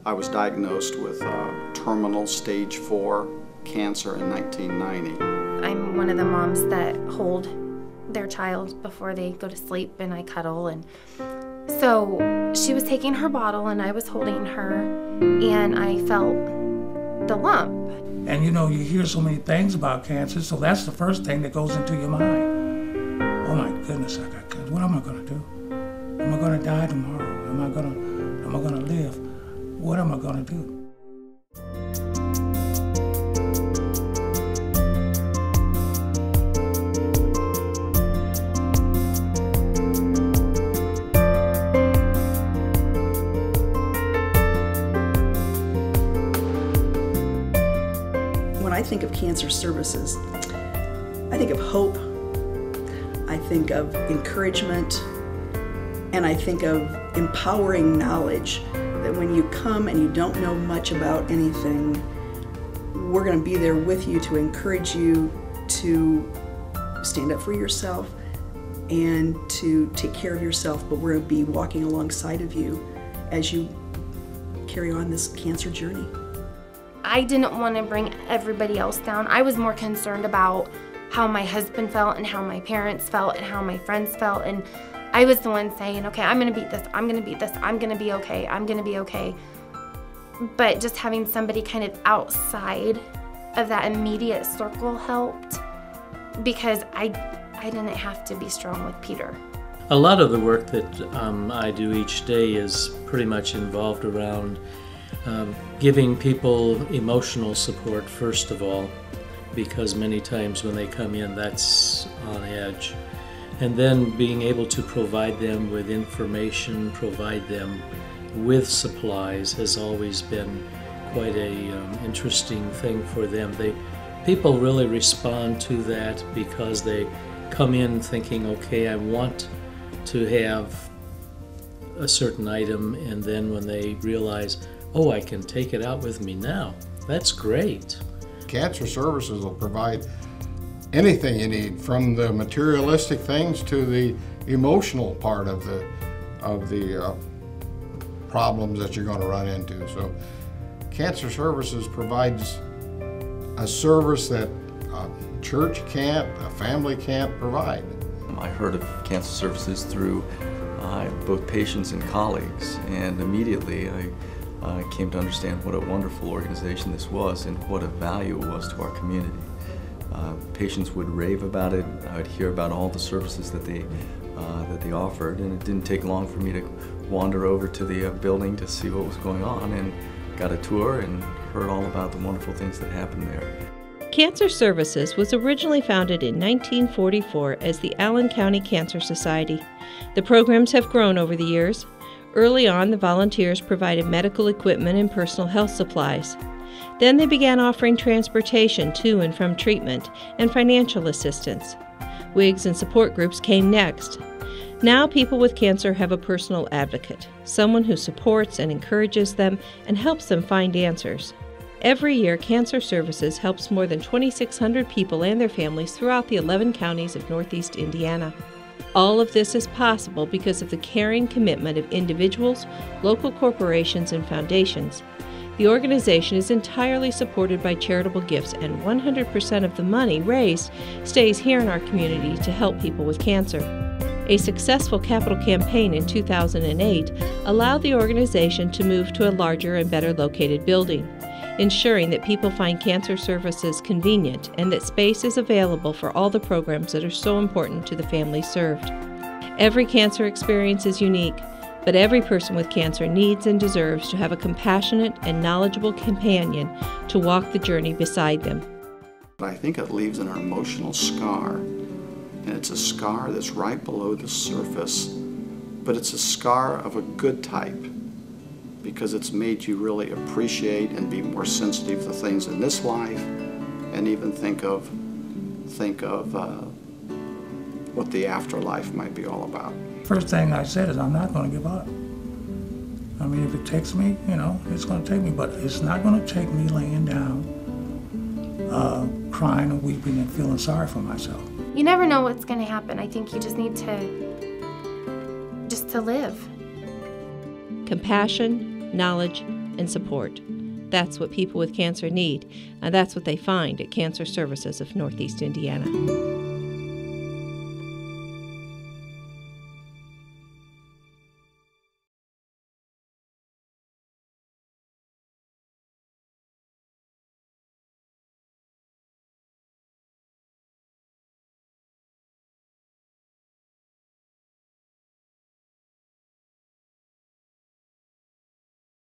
I was diagnosed with terminal stage 4 cancer in 1990. I'm one of the moms that hold their child before they go to sleep, and I cuddle. And so she was taking her bottle and I was holding her, and I felt the lump. And you know, you hear so many things about cancer, so that's the first thing that goes into your mind. Oh my goodness, I got cancer. What am I going to do? Am I going to die tomorrow? Am I going to live? What am I going to do? When I think of cancer services, I think of hope, I think of encouragement, and I think of empowering knowledge that when you come and you don't know much about anything, we're going to be there with you to encourage you to stand up for yourself and to take care of yourself, but we're going to be walking alongside of you as you carry on this cancer journey. I didn't want to bring everybody else down. I was more concerned about how my husband felt and how my parents felt and how my friends felt, and I was the one saying, okay, I'm going to beat this, I'm going to beat this, I'm going to be okay, I'm going to be okay. But just having somebody kind of outside of that immediate circle helped, because I didn't have to be strong with Peter. A lot of the work that I do each day is pretty much involved around giving people emotional support, first of all, because many times when they come in, that's on edge. And then being able to provide them with information, provide them with supplies has always been quite a interesting thing for them. People really respond to that because they come in thinking, okay, I want to have a certain item, and then when they realize, oh, I can take it out with me now, that's great. Cancer Services will provide anything you need, from the materialistic things to the emotional part of the problems that you're going to run into. So Cancer Services provides a service that a church can't, a family can't provide. I heard of Cancer Services through both patients and colleagues, and immediately I came to understand what a wonderful organization this was and what a value it was to our community. Patients would rave about it. I would hear about all the services that they offered, and it didn't take long for me to wander over to the building to see what was going on, and got a tour and heard all about the wonderful things that happened there. Cancer Services was originally founded in 1944 as the Allen County Cancer Society. The programs have grown over the years. Early on, the volunteers provided medical equipment and personal health supplies. Then they began offering transportation to and from treatment and financial assistance. WIGs and support groups came next. Now people with cancer have a personal advocate, someone who supports and encourages them and helps them find answers. Every year, Cancer Services helps more than 2,600 people and their families throughout the 11 counties of Northeast Indiana. All of this is possible because of the caring commitment of individuals, local corporations, and foundations. The organization is entirely supported by charitable gifts, and 100% of the money raised stays here in our community to help people with cancer. A successful capital campaign in 2008 allowed the organization to move to a larger and better located building, ensuring that people find Cancer Services convenient and that space is available for all the programs that are so important to the families served. Every cancer experience is unique, but every person with cancer needs and deserves to have a compassionate and knowledgeable companion to walk the journey beside them. I think it leaves an emotional scar, and it's a scar that's right below the surface, but it's a scar of a good type, because it's made you really appreciate and be more sensitive to things in this life, and even think of what the afterlife might be all about. First thing I said is, I'm not going to give up. I mean, if it takes me, you know, it's going to take me, but it's not going to take me laying down, crying and weeping and feeling sorry for myself. You never know what's going to happen. I think you just need to live. Compassion, knowledge, and support. That's what people with cancer need, and that's what they find at Cancer Services of Northeast Indiana.